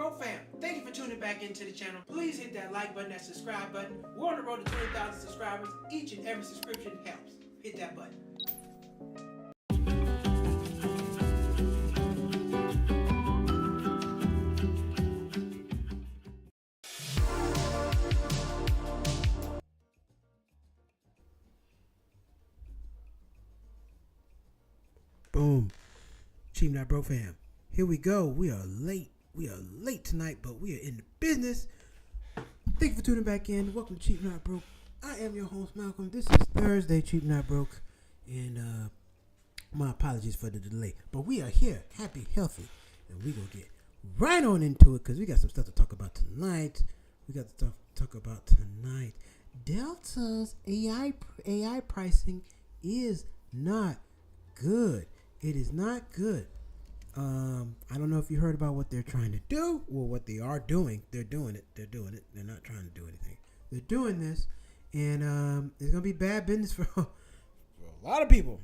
Bro fam, thank you for tuning back into the channel. Please hit that like button, that subscribe button. We're on the road to 20,000 subscribers. Each and every subscription helps. Hit that button. Boom. Cheap Not Bro fam. Here we go. We are late. We are late tonight, but we are in the business. Thank you for tuning back in. Welcome to Cheap Not Broke. I am your host, Malcolm. This is Thursday, Cheap Not Broke. And my apologies for the delay. But we are here, happy, healthy. And we're going to get right on into it because we got some stuff to talk about tonight. Delta's AI pricing is not good. It is not good. I don't know if you heard about what they're trying to do or what they are doing. They're doing it. They're not trying to do anything. They're doing this, and it's gonna be bad business for a lot of people.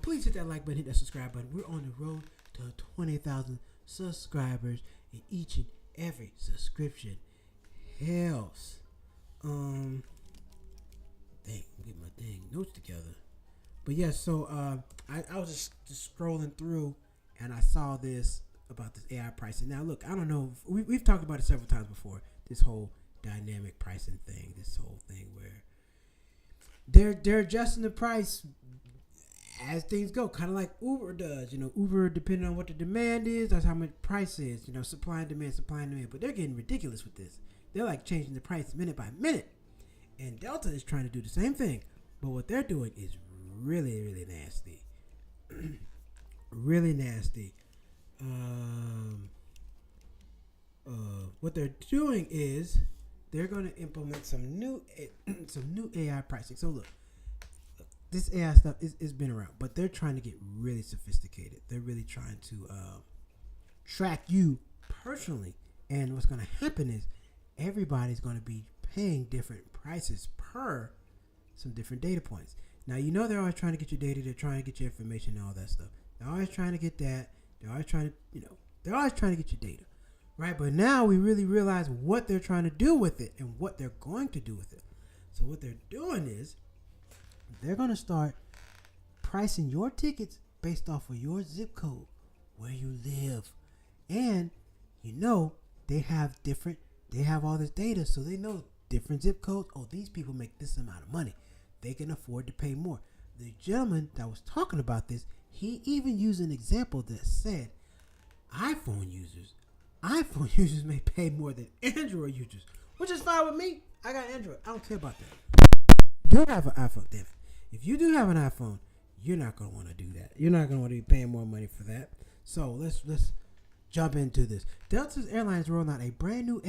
Please hit that like button, hit that subscribe button. We're on the road to 20,000 subscribers, and each and every subscription helps. Dang, I'm getting my dang notes together. But yeah, so I was just scrolling through and I saw this about this AI pricing. Now, look, I don't know. We've talked about it several times before, this whole dynamic pricing thing, this whole thing where they're adjusting the price as things go, kind of like Uber does. Uber, depending on what the demand is, that's how much price is. Supply and demand. But they're getting ridiculous with this. They're like changing the price minute by minute. And Delta is trying to do the same thing. But what they're doing is really, really nasty. Really nasty. What they're doing is they're going to implement some new AI pricing. So look, this AI stuff is been around, but they're trying to get really sophisticated. They're really trying to track you personally. And what's going to happen is everybody's going to be paying different prices per some different data points. Now, they're always trying to get your data. They're trying to get your information and all that stuff. They're always trying to get that. They're always trying to get your data, right? But now we really realize what they're trying to do with it and what they're going to do with it. So what they're doing is they're going to start pricing your tickets based off of your zip code, where you live. And, they have all this data, so they know different zip codes. Oh, these people make this amount of money. They can afford to pay more. The gentleman that was talking about this, he even used an example that said iPhone users may pay more than Android users, which is fine with me. I got Android. I don't care about that. You do have an iPhone, damn it. If you do have an iPhone, you're not going to want to do that. You're not going to want to be paying more money for that. So let's jump into this. Delta's Airlines rolled out a brand new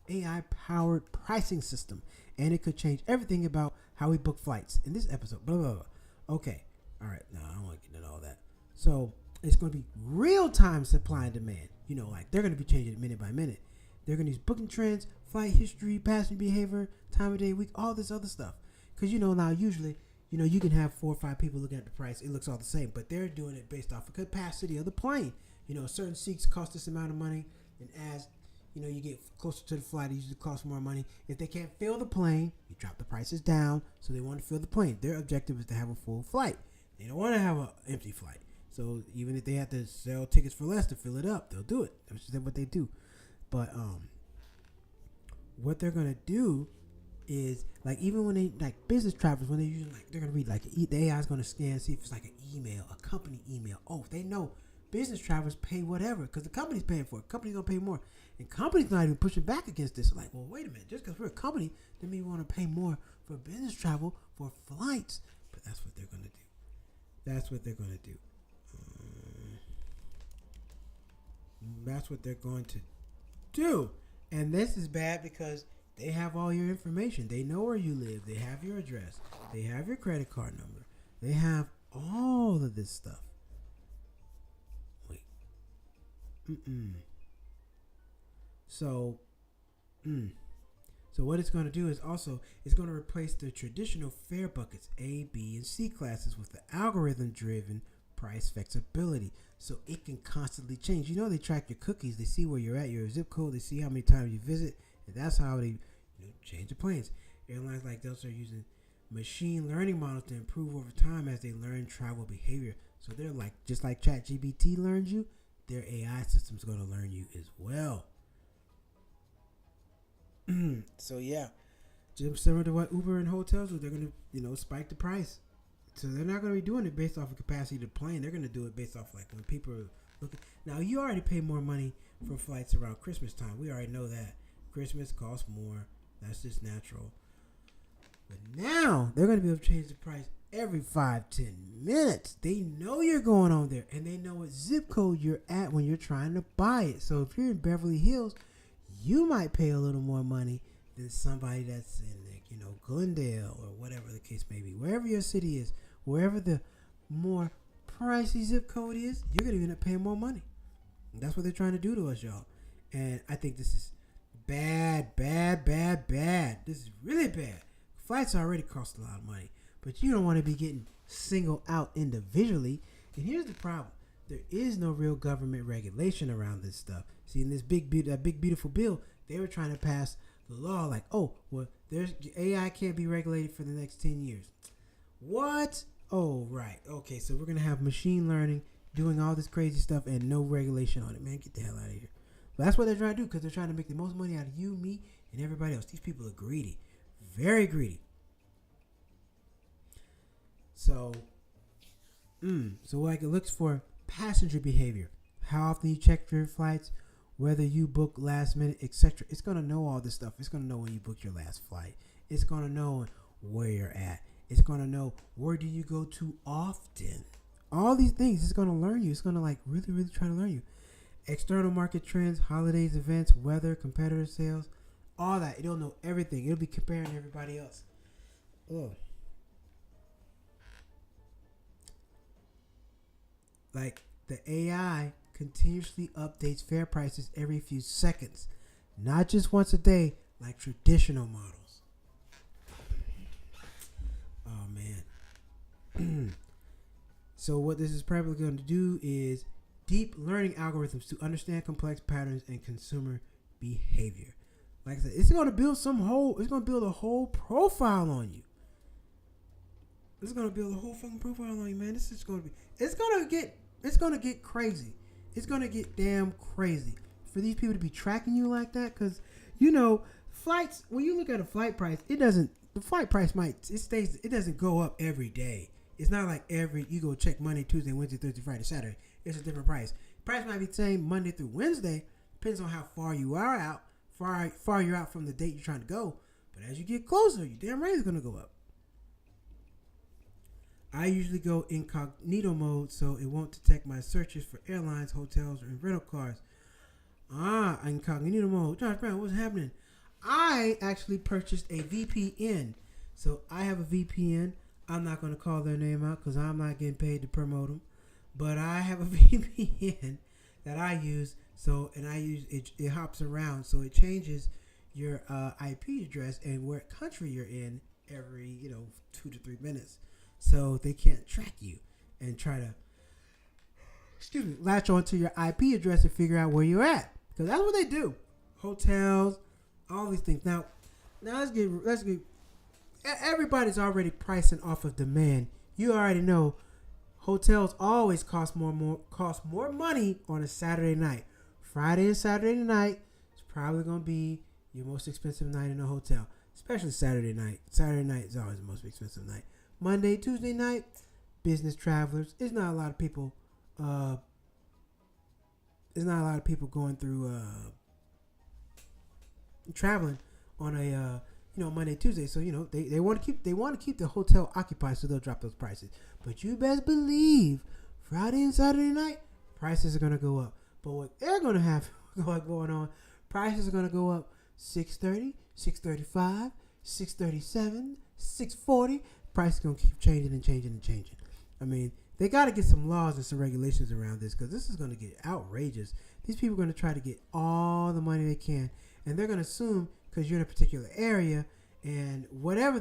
AI-powered pricing system, and it could change everything about how we book flights. In this episode, blah, blah, blah. Okay. All right. No, I don't want to get into all that. So it's going to be real-time supply and demand. They're going to be changing it minute by minute. They're going to use booking trends, flight history, passenger behavior, time of day, week, all this other stuff. Because, now usually, you can have 4 or 5 people looking at the price. It looks all the same. But they're doing it based off of capacity of the plane. Certain seats cost this amount of money. And as you get closer to the flight, it usually costs more money. If they can't fill the plane, you drop the prices down. So they want to fill the plane. Their objective is to have a full flight. They don't want to have an empty flight. So even if they have to sell tickets for less to fill it up, they'll do it. That's just what they do. But what they're gonna do is even when they business travelers, when they usually they're gonna read the AI is gonna scan, see if it's an email, a company email. Oh, they know business travelers pay whatever because the company's paying for it. Company's gonna pay more, and company's not even pushing back against this. Well, wait a minute, just because we're a company, then we want to pay more for business travel for flights. But that's what they're gonna do. That's what they're going to do. That's what they're going to do. And this is bad because they have all your information. They know where you live. They have your address. They have your credit card number. They have all of this stuff. Wait. So what it's going to do is also, it's going to replace the traditional fare buckets, A, B, and C classes with the algorithm-driven price flexibility, so it can constantly change. You know, they track your cookies, they see where you're at, your zip code, they see how many times you visit, and that's how they change the plans. Airlines like Delta are using machine learning models to improve over time as they learn travel behavior. So they're like, just like ChatGPT learns you, their AI system's going to learn you as well. So yeah, just similar to what Uber and hotels do, they're going to spike the price. So they're not going to be doing it based off of capacity of the plane. They're going to do it based off like when people are looking. Now you already pay more money for flights around Christmas time. We already know that Christmas costs more. That's just natural. But now they're going to be able to change the price every 5-10 minutes. They know you're going on there, and they know what zip code you're at when you're trying to buy it. So if you're in Beverly Hills, you might pay a little more money than somebody that's in Glendale or whatever the case may be. Wherever your city is, wherever the more pricey zip code is, you're going to end up paying more money. And that's what they're trying to do to us, y'all. And I think this is bad. This is really bad. Flights already cost a lot of money, but you don't want to be getting singled out individually. And here's the problem. There is no real government regulation around this stuff. See, in this big beautiful bill, they were trying to pass the law like, oh, well, there's AI can't be regulated for the next 10 years. What? Oh, right. Okay, so we're going to have machine learning doing all this crazy stuff and no regulation on it. Man, get the hell out of here. But that's what they're trying to do because they're trying to make the most money out of you, me, and everybody else. These people are greedy. Very greedy. So like it looks for passenger behavior. How often you check your flights, whether you book last minute, etc. It's going to know all this stuff. It's going to know when you booked your last flight. It's going to know where you're at. It's going to know where do you go to often. All these things, it's going to learn you. It's going to like really, really try to learn you. External market trends, holidays, events, weather, competitor sales, all that. It'll know everything. It'll be comparing to everybody else. Ugh. Like the AI continuously updates fare prices every few seconds, not just once a day like traditional models. Oh man. So what this is probably going to do is deep learning algorithms to understand complex patterns and consumer behavior. Like I said, it's going to build a whole profile on you. It's going to build a whole fucking profile on you, man. It's going to get crazy. It's going to get damn crazy for these people to be tracking you like that. Because, flights, when you look at a flight price, it doesn't go up every day. It's not like you go check Monday, Tuesday, Wednesday, Thursday, Friday, Saturday. It's a different price. Price might be the same Monday through Wednesday. Depends on how far you are out, far you're out from the date you're trying to go. But as you get closer, your damn rate is going to go up. I usually go incognito mode so it won't detect my searches for airlines, hotels, or rental cars. Incognito mode. Josh Brown, what's happening? I actually purchased a VPN. So I have a VPN. I'm not going to call their name out because I'm not getting paid to promote them. But I have a VPN that I use. And I use it. It hops around, so it changes your IP address and what country you're in every 2 to 3 minutes. So they can't track you and try to latch onto your IP address and figure out where you're at. Because that's what they do. Hotels, all these things. Now let's get everybody's already pricing off of demand. You already know hotels always cost more money on a Saturday night. Friday and Saturday night is probably going to be your most expensive night in a hotel, especially Saturday night. Saturday night is always the most expensive night. Monday, Tuesday night, business travelers. There's not a lot of people. Going through traveling on a Monday, Tuesday. So they want to keep the hotel occupied, so they'll drop those prices. But you best believe Friday and Saturday night prices are gonna go up. But what they're gonna have going on, prices are gonna go up $630, $635, $637, $640. Price is going to keep changing and changing and changing. I mean, they got to get some laws and some regulations around this because this is going to get outrageous. These people are going to try to get all the money they can, and they're going to assume because you're in a particular area and whatever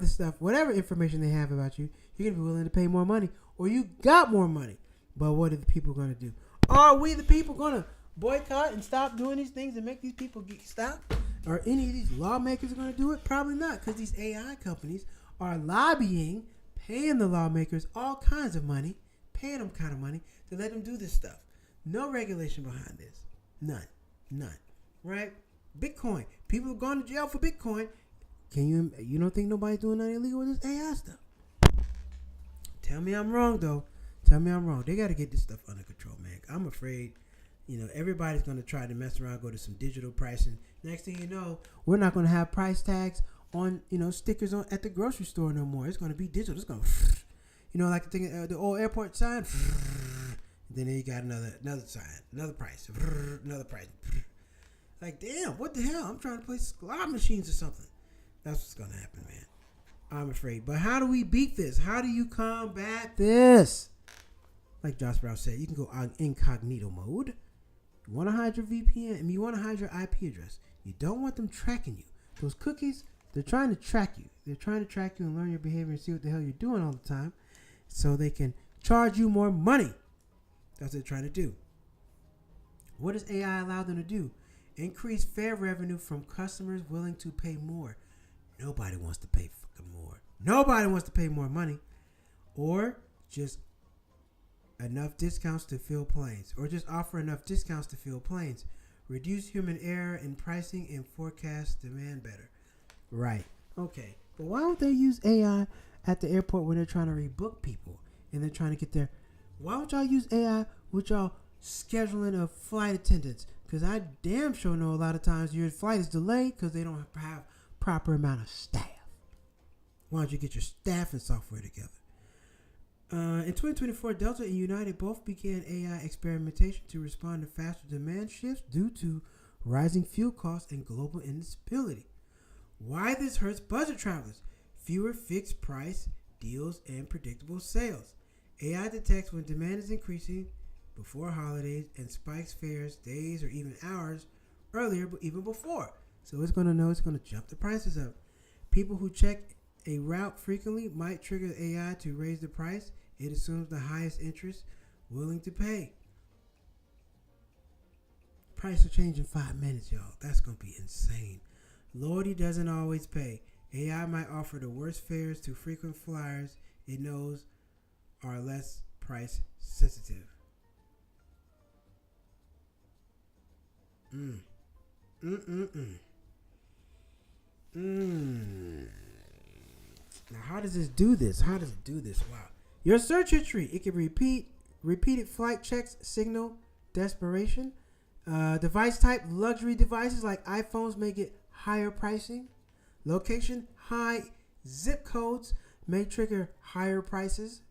information they have about you, you're going to be willing to pay more money or you got more money. But what are the people going to do? Are we the people going to boycott and stop doing these things and make these people stop? Are any of these lawmakers going to do it? Probably not, because these AI companies are lobbying, paying the lawmakers all kinds of money, paying them kind of money to let them do this stuff. No regulation behind this. None. Right? Bitcoin. People have gone to jail for Bitcoin. You don't think nobody's doing nothing illegal with this AI stuff? Tell me I'm wrong, though. Tell me I'm wrong. They got to get this stuff under control, man. I'm afraid, everybody's going to try to mess around, go to some digital pricing. Next thing you know, we're not going to have price tags on, stickers on at the grocery store no more. It's going to be digital. It's going to, like the thing, the old airport sign. Then you got another sign, another price, another price. Like, damn, what the hell? I'm trying to play slot machines or something. That's what's going to happen, man. I'm afraid. But how do we beat this? How do you combat this? Like Josh Brown said, you can go on incognito mode. You want to hide your VPN and you want to hide your IP address. You don't want them tracking you. Those cookies, they're trying to track you. They're trying to track you and learn your behavior and see what the hell you're doing all the time so they can charge you more money. That's what they're trying to do. What does AI allow them to do? Increase fair revenue from customers willing to pay more. Nobody wants to pay fucking more. Nobody wants to pay more money. Or just enough discounts to fill planes. Or just offer enough discounts to fill planes. Reduce human error in pricing and forecast demand better. Right. Okay. But why don't they use AI at the airport when they're trying to rebook people and they're trying to get there? Why don't y'all use AI with y'all scheduling of flight attendants? Because I damn sure know a lot of times your flight is delayed because they don't have proper amount of staff. Why don't you get your staffing software together? In 2024, Delta and United both began AI experimentation to respond to faster demand shifts due to rising fuel costs and global instability. Why this hurts budget travelers? Fewer fixed price deals and predictable sales. AI detects when demand is increasing before holidays and spikes fares days or even hours earlier, but even before. So it's going to know it's going to jump the prices up. People who check a route frequently might trigger the AI to raise the price. It assumes the highest interest willing to pay. Price will change in 5 minutes, y'all. That's going to be insane. Loyalty doesn't always pay. AI might offer the worst fares to frequent flyers it knows are less price sensitive. Now, how does this do this? How does it do this? Wow. Your search history. It can repeated flight checks, signal desperation. Device type, luxury devices like iPhones may get higher pricing. Location, high zip codes may trigger higher prices.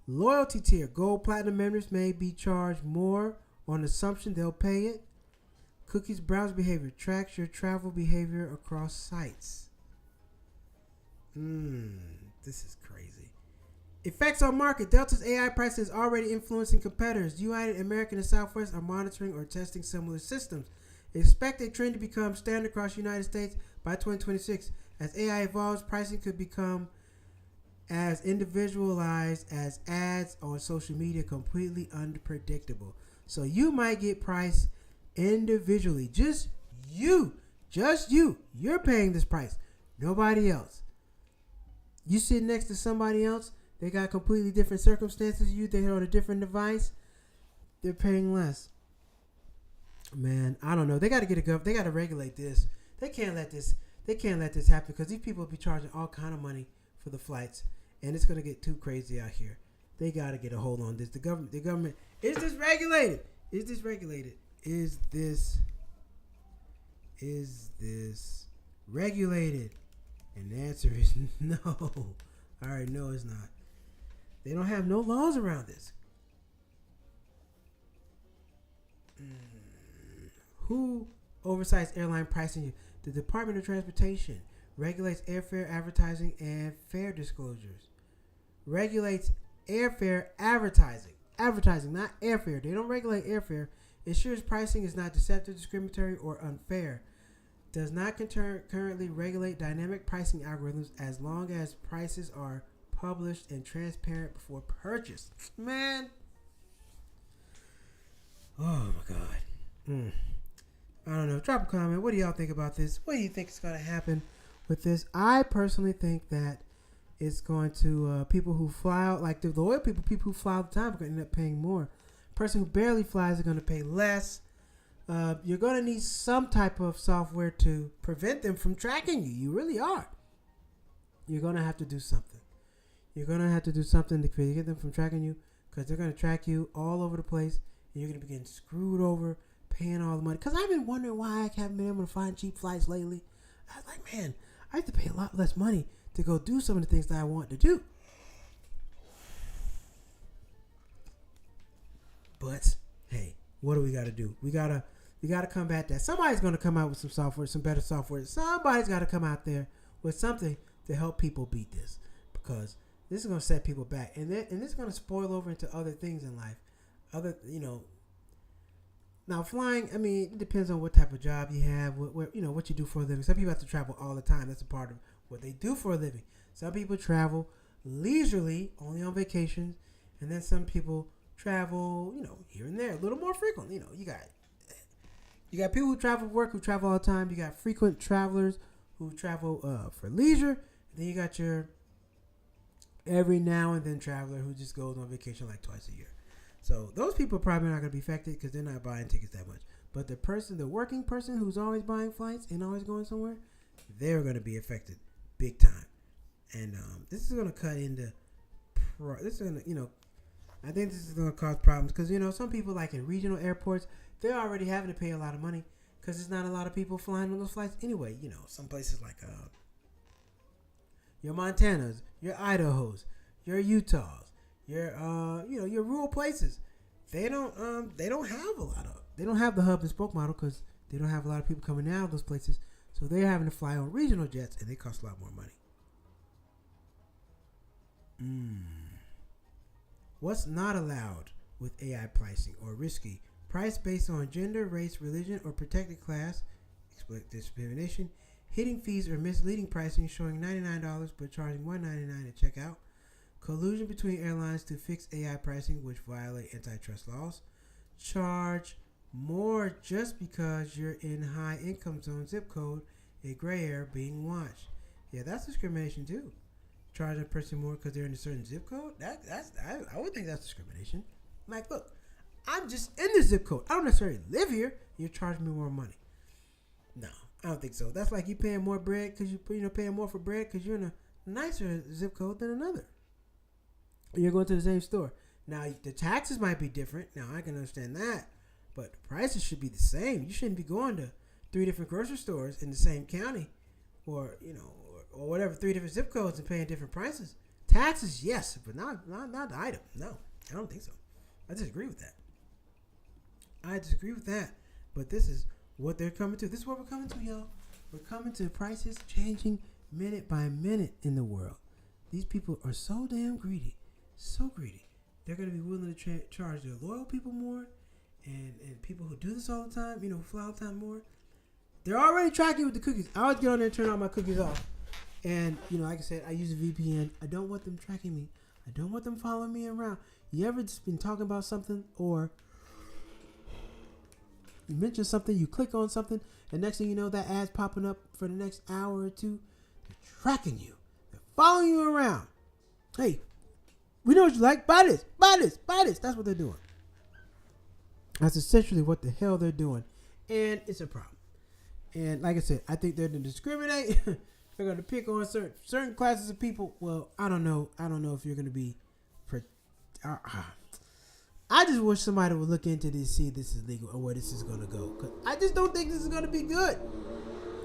Loyalty tier, gold, platinum members may be charged more on assumption they'll pay it. Cookies browser behavior tracks your travel behavior across sites. This is crazy. Effects on market. Delta's AI pricing is already influencing competitors. United, American, and Southwest are monitoring or testing similar systems. Expect a trend to become standard across the United States by 2026. As AI evolves, pricing could become as individualized as ads on social media, completely unpredictable. So you might get priced individually. Just you. You're paying this price. Nobody else. You sit next to somebody else, they got completely different circumstances. They're on a different device. They're paying less. Man, I don't know. They got to they got to regulate this. They can't let this happen because these people will be charging all kind of money for the flights, and it's going to get too crazy out here. They got to get a hold on this. The government, is this regulated? Is this regulated? Is this regulated? And the answer is no. All right, no, it's not. They don't have no laws around this. Who oversights airline pricing? The Department of Transportation regulates airfare advertising and fare disclosures. Regulates airfare advertising. Advertising, not airfare. They don't regulate airfare. Ensures pricing is not deceptive, discriminatory, or unfair. Does not currently regulate dynamic pricing algorithms as long as prices are published and transparent before purchase. Man, Oh my God. I don't know. Drop a comment. What do y'all think about this? What do you think is going to happen with this? I personally think that it's going to people who fly out, like the loyal people who fly all the time, are going to end up paying more. Person who barely flies are going to pay less. You're going to need some type of software to prevent them from tracking you. You really are. You're going to have to do something. You're going to have to do something to get them from tracking you, because they're going to track you all over the place, and you're going to be getting screwed over, paying all the money. Because I've been wondering why I haven't been able to find cheap flights lately. I was like, man, I have to pay a lot less money to go do some of the things that I want to do. But hey, what do we got to do? We gotta combat that. Somebody's gonna come out with some software, some better software. Somebody's got to come out there with something to help people beat this, because this is gonna set people back, and this is gonna spoil over into other things in life. Now flying, I mean, it depends on what type of job you have, what you do for a living. Some people have to travel all the time. That's a part of what they do for a living. Some people travel leisurely, only on vacations, and then some people travel, here and there, a little more frequent. You got people who travel for work, who travel all the time. You got frequent travelers who travel for leisure. And then you got your every now and then traveler who just goes on vacation like twice a year. So those people are probably not going to be affected because they're not buying tickets that much. But the working person who's always buying flights and always going somewhere, they're going to be affected big time. And this is going to cut into, I think this is going to cause problems because, some people like in regional airports, they're already having to pay a lot of money because there's not a lot of people flying on those flights anyway. Some places like your Montanas, your Idahos, your Utahs, your rural places. They don't have they don't have the hub and spoke model because they don't have a lot of people coming out of those places. So they're having to fly on regional jets, and they cost a lot more money. What's not allowed with AI pricing or risky? Price based on gender, race, religion, or protected class, explicit discrimination, hitting fees or misleading pricing, showing $99 but charging $199 at checkout, collusion between airlines to fix AI pricing which violate antitrust laws, charge more just because you're in high income zone zip code, a gray area being watched. Yeah, that's discrimination too. Charging a person more because they're in a certain zip code? I would think that's discrimination. Like, look, I'm just in the zip code. I don't necessarily live here. You're charging me more money. No, I don't think so. That's like you paying more bread because you're paying more for bread because you're in a nicer zip code than another. You're going to the same store. Now, the taxes might be different. Now, I can understand that. But the prices should be the same. You shouldn't be going to 3 different grocery stores in the same county or whatever, 3 different zip codes and paying different prices. Taxes, yes, but not the item. No, I don't think so. I disagree with that. But this is what they're coming to. This is what we're coming to, y'all. We're coming to prices changing minute by minute in the world. These people are so damn greedy. So greedy. They're going to be willing to charge their loyal people more and people who do this all the time, who fly all the time more. They're already tracking with the cookies. I always get on there and turn all my cookies off. And, like I said, I use a VPN. I don't want them tracking me. I don't want them following me around. You ever just been talking about something or you mention something, you click on something, and next thing you know, that ad's popping up for the next hour or two. They're tracking you. They're following you around. Hey, we know what you like. Buy this. Buy this. Buy this. That's what they're doing. That's essentially what the hell they're doing. And it's a problem. And like I said, I think they're going to discriminate. They're going to pick on certain classes of people. Well, I don't know. I don't know if you're going to be... I just wish somebody would look into this, see if this is legal or where this is going to go. Because I just don't think this is going to be good.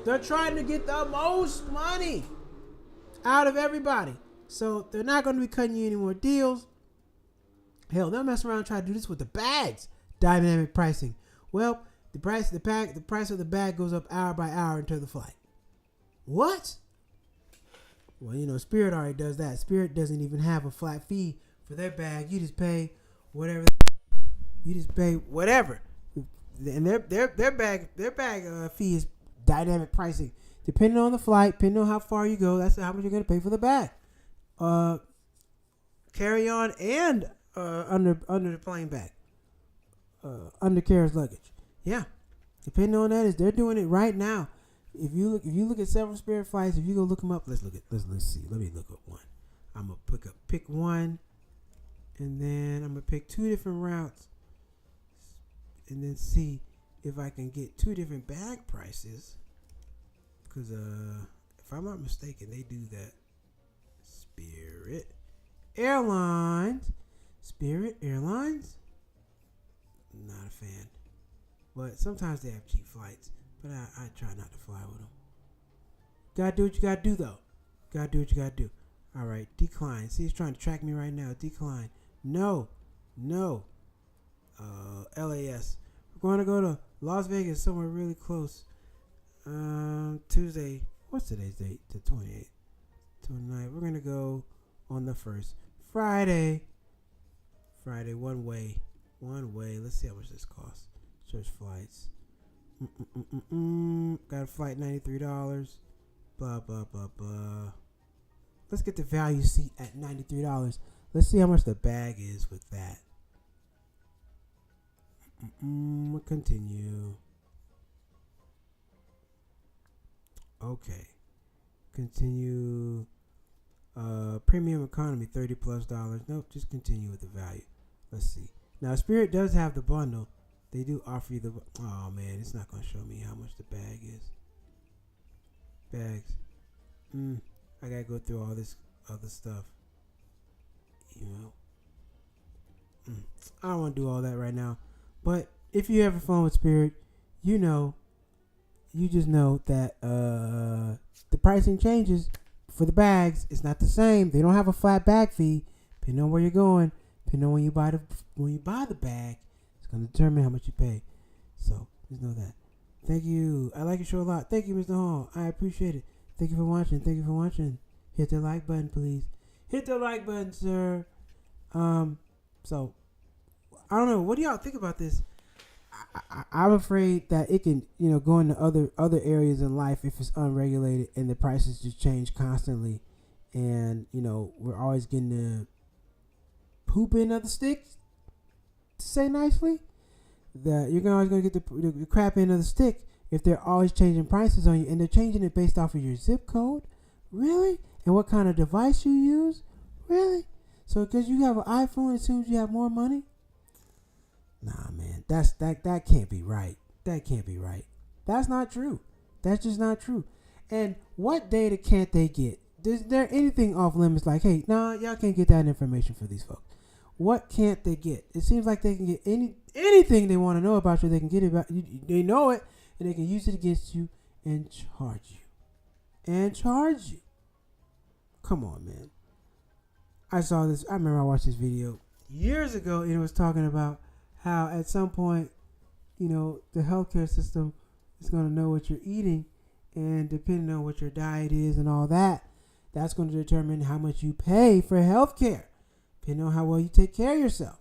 They're trying to get the most money out of everybody. So they're not going to be cutting you any more deals. Hell, they'll mess around and try to do this with the bags. Dynamic pricing. Well, the price of the bag goes up hour by hour until the flight. What? Well, Spirit already does that. Spirit doesn't even have a flat fee for their bag. You just pay whatever. And their bag fee is dynamic pricing. Depending on the flight, depending on how far you go, that's how much you're going to pay for the bag. Carry on and under the plane bag. undercarriage luggage. Yeah, depending on that, is they're doing it right now. If you look at several Spirit flights, if you go look them up, let's see. Let me look up one. I'm gonna pick one, and then I'm gonna pick 2 different routes, and then see if I can get 2 different bag prices. Cause if I'm not mistaken, they do that. Spirit Airlines. Not a fan. But sometimes they have cheap flights. But I try not to fly with them. Gotta do what you gotta do, though. Gotta do what you gotta do. Alright, decline. See, it's trying to track me right now. Decline. No. LAS. We're going to go to Las Vegas, somewhere really close. Tuesday. What's today's date? The 28th. 29th. We're going to go on the 1st. Friday, one way. Let's see how much this costs. Search flights. Got a flight, $93. Blah, blah, blah, blah. Let's get the value seat at $93. Let's see how much the bag is with that. Continue. Okay. Continue. Premium economy, $30+. Nope, just continue with the value. Let's see. Now, Spirit does have the bundle. They do offer you the... Oh, man, it's not going to show me how much the bag is. Bags. I got to go through all this other stuff. You know. I don't want to do all that right now. But if you ever flown with Spirit, you just know that the pricing changes for the bags. It's not the same. They don't have a flat bag fee. Depending on where you're going, depending on when you buy the bag, it's going to determine how much you pay. So just know that. Thank you. I like your show a lot. Thank you, Mr. Hall. I appreciate it. Thank you for watching. Hit the like button, please. Hit the like button, sir. So I don't know. What do y'all think about this? I'm afraid that it can, go into other areas in life if it's unregulated and the prices just change constantly, and we're always getting the poop in of the stick, to say nicely. That you're always gonna get the crap end of the stick if they're always changing prices on you, and they're changing it based off of your zip code, really, and what kind of device you use, really. So because you have an iPhone, it assumes you have more money. Nah, man, that can't be right. That can't be right. That's not true. That's just not true. And what data can't they get? Is there anything off limits? Like, hey, nah, y'all can't get that information for these folks. What can't they get? It seems like they can get anything they want to know about you. They can get it about you. They know it, and they can use it against you and charge you. Come on, man. I saw this. I remember I watched this video years ago, and it was talking about how at some point, the healthcare system is going to know what you're eating, and depending on what your diet is and all that, that's going to determine how much you pay for healthcare, depending on how well you take care of yourself.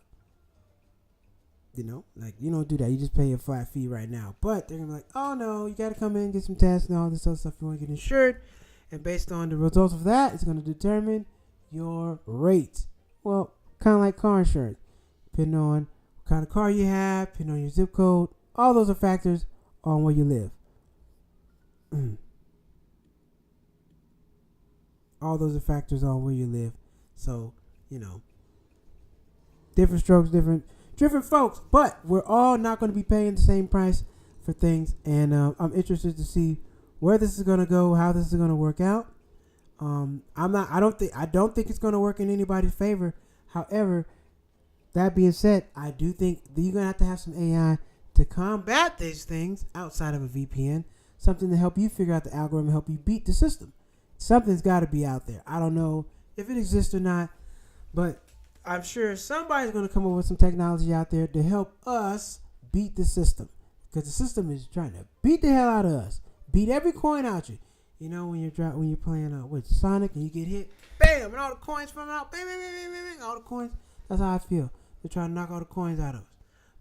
Like, you don't do that. You just pay a flat fee right now. But they're going to be like, oh, no, you got to come in and get some tests and all this other stuff. You want to get insured. And based on the results of that, it's going to determine your rate. Well, kind of like car insurance. Depending on what kind of car you have, depending on your zip code, all those are factors on where you live. All those are factors on where you live. So, different strokes, different folks, but we're all not going to be paying the same price for things. And I'm interested to see where this is going to go, how this is going to work out. I don't think it's going to work in anybody's favor. However, that being said, I do think that you're going to have some AI to combat these things outside of a VPN, something to help you figure out the algorithm, help you beat the system. Something's got to be out there. I don't know if it exists or not, but I'm sure somebody's going to come up with some technology out there to help us beat the system, because the system is trying to beat the hell out of us, beat every coin out you. When you're playing with Sonic and you get hit, bam, and all the coins from out, bam, bam, bam, bam, bam, all the coins. That's how I feel. They're trying to knock all the coins out of us,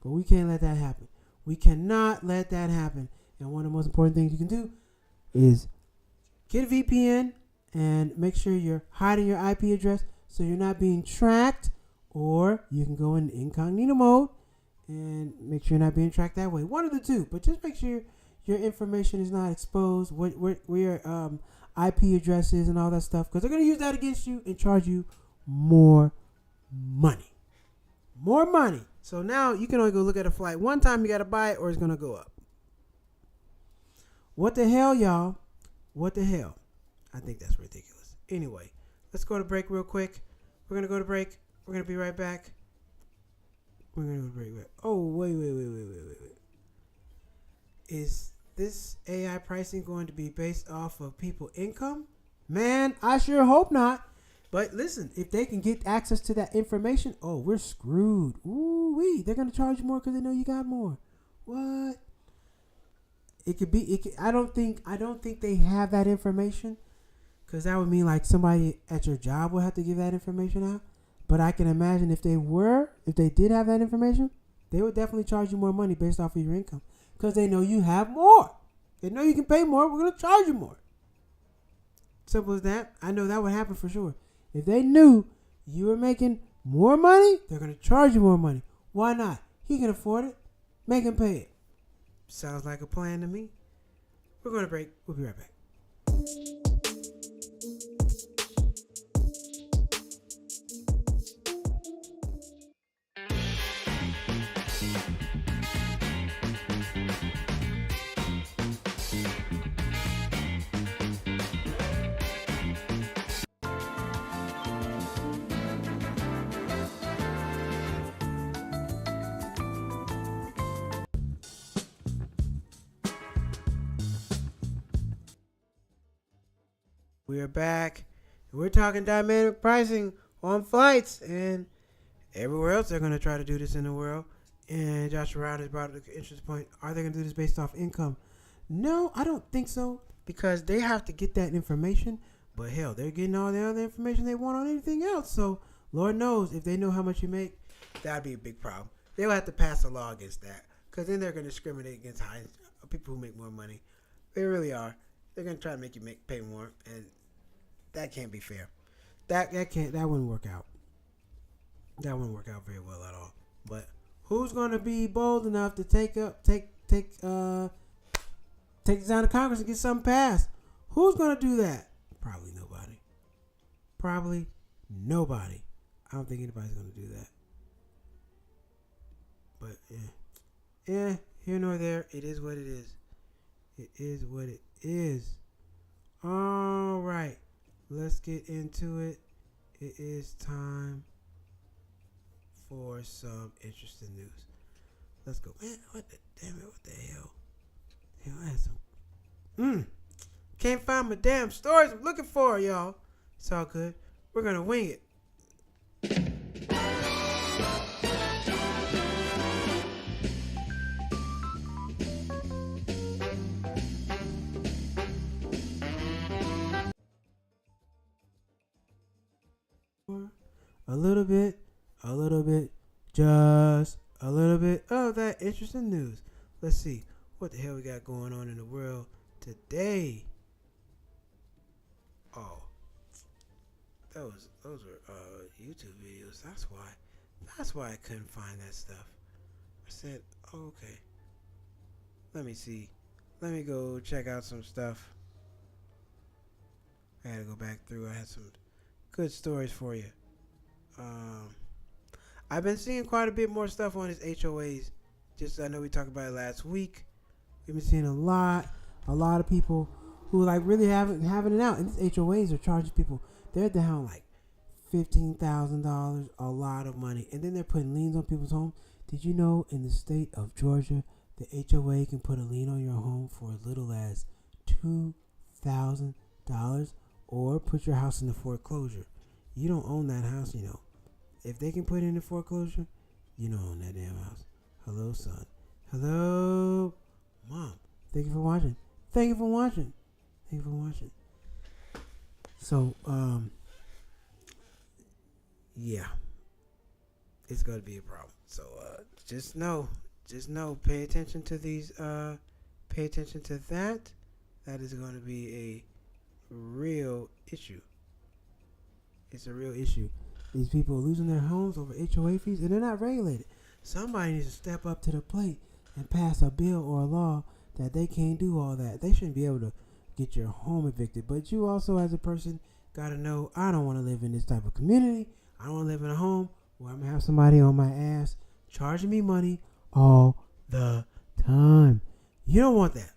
but we can't let that happen. We cannot let that happen. And one of the most important things you can do is get a VPN and make sure you're hiding your IP address so you're not being tracked. Or you can go in incognito mode and make sure you're not being tracked that way. One of the two, but just make sure your information is not exposed. Where your IP address is and all that stuff, because they're gonna use that against you and charge you more money. More money. So now you can only go look at a flight one time. You gotta buy it, or it's gonna go up. What the hell, y'all? What the hell? I think that's ridiculous. Anyway, let's go to break real quick. We're gonna go to break. We're gonna be right back. We're gonna go to break. Oh, wait. Is this AI pricing going to be based off of people income? Man, I sure hope not. But listen, if they can get access to that information, oh, we're screwed. Ooh wee, they're gonna charge you more because they know you got more. What? It could be. I don't think they have that information, because that would mean like somebody at your job will have to give that information out. But I can imagine if they did have that information, they would definitely charge you more money based off of your income, because they know you have more. They know you can pay more. We're gonna charge you more. Simple as that. I know that would happen for sure. If they knew you were making more money, they're gonna charge you more money. Why not? He can afford it. Make him pay it. Sounds like a plan to me. We're gonna break. We'll be right back. We are back. We're talking dynamic pricing on flights and everywhere else. They're going to try to do this in the world. And Joshua Rowd has brought up an interesting point. Are they going to do this based off income? No, I don't think so, because they have to get that information. But hell, they're getting all the other information they want on anything else. So Lord knows if they know how much you make, that'd be a big problem. They'll have to pass a law against that, because then they're going to discriminate against people who make more money. They really are. They're going to try to make you pay more, and that can't be fair. That wouldn't work out. That wouldn't work out very well at all. But who's going to be bold enough to take this down to Congress and get something passed? Who's going to do that? Probably nobody. I don't think anybody's going to do that. But yeah, here nor there. It is what it is. It is what it is. All right. Let's get into it. It is time for some interesting news. Let's go. Man, what the hell? Hell, I had some. Can't find my damn stories I'm looking for, y'all. It's all good. We're going to wing it. A little bit, just a little bit of that interesting news. Let's see what the hell we got going on in the world today. Oh, those were YouTube videos. That's why I couldn't find that stuff. I said, oh, okay. Let me see. Let me go check out some stuff. I had to go back through. I had some good stories for you. I've been seeing quite a bit more stuff on his HOAs. Just I know we talked about it last week. We've been seeing a lot of people who like really having it out. And these HOAs are charging people. They're down like $15,000, a lot of money, and then they're putting liens on people's homes. Did you know in the state of Georgia, the HOA can put a lien on your home for as little as $2,000, or put your house into foreclosure? You don't own that house, you know. If they can put it in foreclosure, you don't own that damn house. Hello, son. Hello, mom. Thank you for watching. So, yeah, it's gonna be a problem. So, just know, pay attention to these. Pay attention to that. That is going to be a real issue. It's a real issue. These people are losing their homes over HOA fees, and they're not regulated. Somebody needs to step up to the plate and pass a bill or a law that they can't do all that. They shouldn't be able to get your home evicted. But you also, as a person, gotta know I don't want to live in this type of community. I don't want to live in a home where I'm gonna have somebody on my ass charging me money all the time. You don't want that.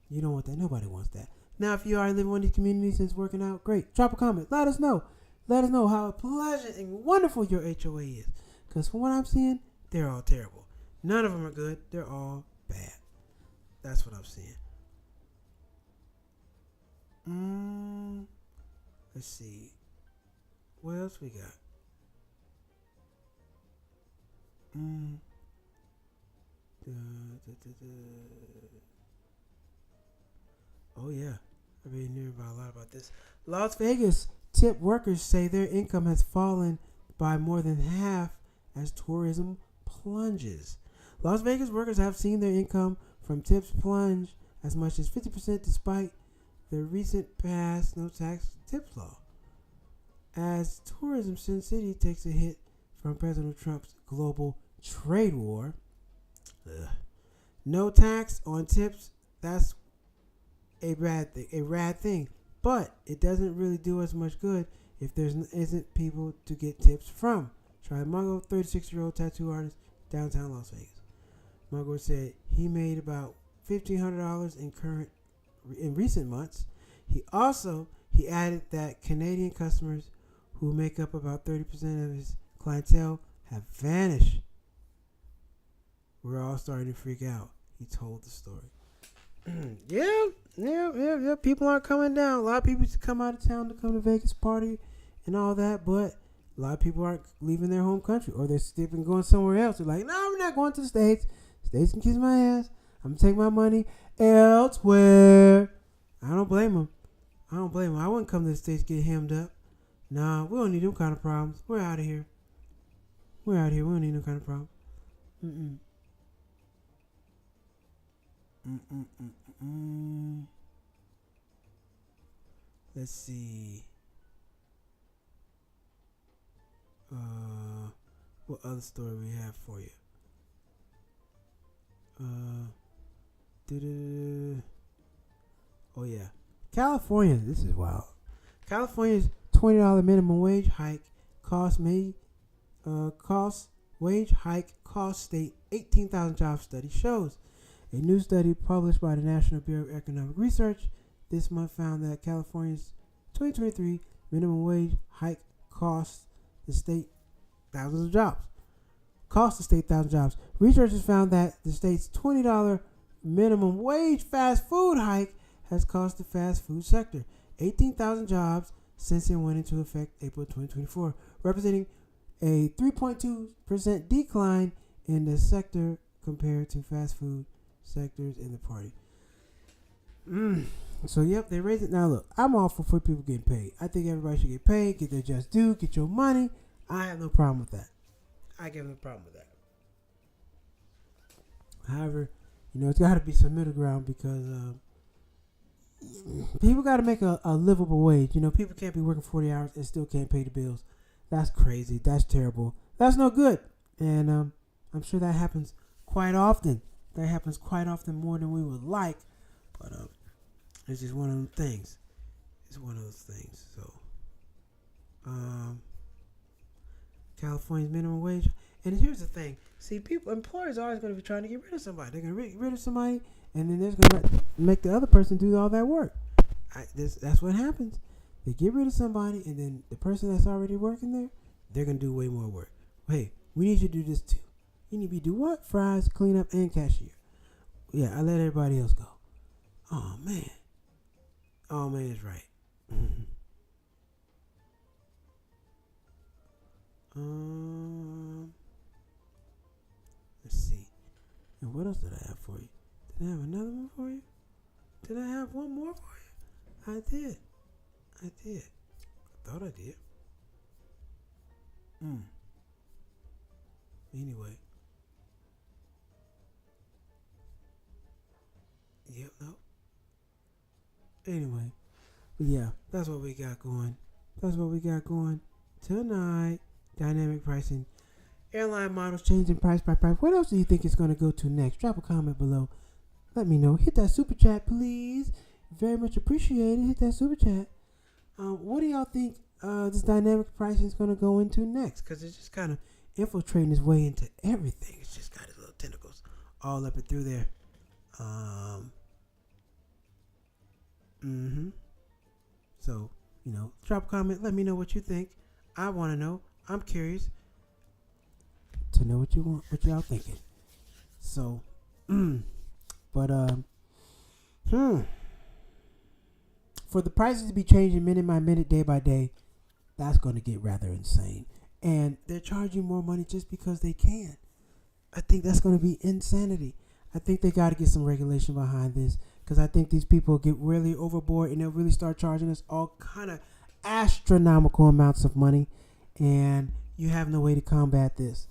You don't want that. Nobody wants that. Now, if you are living in one of these communities and it's working out, great. Drop a comment. Let us know. Let us know how pleasant and wonderful your HOA is. Because from what I'm seeing, they're all terrible. None of them are good. They're all bad. That's what I'm seeing. Let's see. What else we got? Oh yeah, I've been hearing about a lot about this. Las Vegas tip workers say their income has fallen by more than half as tourism plunges. Las Vegas workers have seen their income from tips plunge as much as 50% despite the recent passed no tax tips law. As tourism Sin City takes a hit from President Trump's global trade war. No tax on tips, that's a rad thing. But it doesn't really do us much good if there isn't people to get tips from. Try Mungo, 36-year-old tattoo artist, downtown Las Vegas. Mungo said he made about $1,500 in recent months. He added that Canadian customers who make up about 30% of his clientele have vanished. We're all starting to freak out. He told the story. Yeah. People aren't coming down. A lot of people used to come out of town to come to Vegas party and all that, but a lot of people aren't leaving their home country, or they're skipping going somewhere else. They're like, no, I'm not going to the States. States can kiss my ass. I'm going to take my money elsewhere. I don't blame them. I wouldn't come to the States get hemmed up. Nah, we don't need them kind of problems. We're out of here. We don't need no kind of problem. Let's see. What other story we have for you? Oh yeah, California. This is wild. California's $20 minimum wage hike cost state 18,000 jobs. Study shows. A new study published by the National Bureau of Economic Research this month found that California's 2023 minimum wage hike cost the state thousands of jobs. Researchers found that the state's $20 minimum wage fast food hike has cost the fast food sector 18,000 jobs since it went into effect April 2024, representing a 3.2% decline in the sector compared to fast food sectors in the party. So yep, they raised it. Now look, I'm all for people getting paid. I think everybody should get paid, get their just due, get your money. I have no problem with that. However, it's got to be some middle ground because people got to make a livable wage. People can't be working 40 hours and still can't pay the bills. That's crazy. That's terrible. That's no good. And I'm sure that happens quite often. That happens quite often, more than we would like. But it's just one of them things. So, California's minimum wage. And here's the thing. See, employers are always going to be trying to get rid of somebody. They're going to get rid of somebody, and then they're going to make the other person do all that work. That's what happens. They get rid of somebody, and then the person that's already working there, they're going to do way more work. Hey, we need you to do this too. You need to do what? Fries, cleanup, and cashier. Yeah, I let everybody else go. Oh, man. Oh, man is right. Let's see. And what else did I have for you? Did I have another one for you? Did I have one more for you? I did. I thought I did. Anyway. Yep, no. Anyway. But yeah, that's what we got going. Tonight. Dynamic pricing. Airline models changing price by price. What else do you think it's going to go to next? Drop a comment below. Let me know. Hit that super chat, please. Very much appreciated. Hit that super chat. What do y'all think this dynamic pricing is going to go into next? Because it's just kind of infiltrating its way into everything. It's just got its little tentacles all up and through there. So, drop a comment. Let me know what you think. I want to know. I'm curious to know what y'all thinking. So, but for the prices to be changing minute by minute, day by day, that's going to get rather insane. And they're charging more money just because they can. I think that's going to be insanity. I think they got to get some regulation behind this, because I think these people get really overboard and they'll really start charging us all kind of astronomical amounts of money, and you have no way to combat this.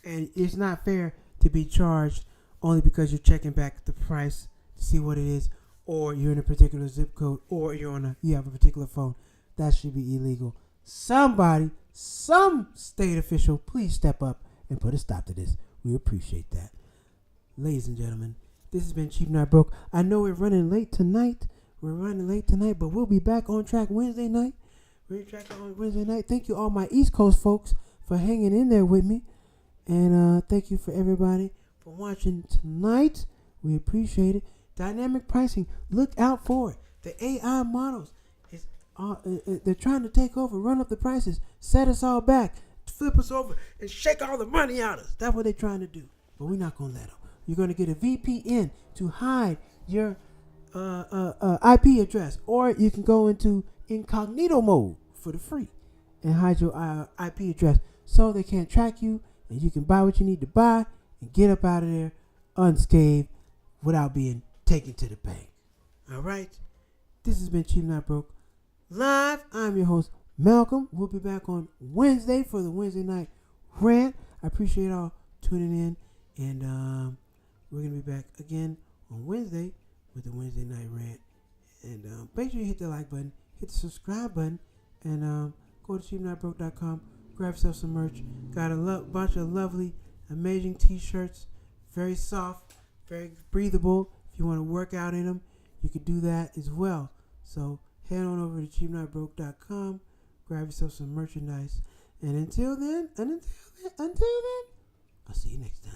And it's not fair to be charged only because you're checking back the price to see what it is, or you're in a particular zip code, or you have a particular phone. That should be illegal. Somebody, some state official, please step up and put a stop to this. We appreciate that. Ladies and gentlemen, this has been Cheap Not Broke. I know we're running late tonight. But we'll be back on track Wednesday night. Thank you all my East Coast folks for hanging in there with me. And thank you for everybody for watching tonight. We appreciate it. Dynamic pricing. Look out for it. The AI models. They're trying to take over, run up the prices, set us all back, flip us over, and shake all the money out of us. That's what they're trying to do. But we're not going to let them. You're going to get a VPN to hide your IP address, or you can go into incognito mode for the free and hide your IP address so they can't track you, and you can buy what you need to buy and get up out of there unscathed without being taken to the bank. All right? This has been Cheap Not Broke Live. I'm your host, Malcolm. We'll be back on Wednesday for the Wednesday night rant. I appreciate y'all tuning in, and we're going to be back again on Wednesday with the Wednesday night rant. And make sure you hit the like button, hit the subscribe button, and go to cheapnotbroke.com, grab yourself some merch. Got a bunch of lovely, amazing t-shirts, very soft, very breathable. If you want to work out in them, you could do that as well. So head on over to cheapnotbroke.com, grab yourself some merchandise. And until then, I'll see you next time.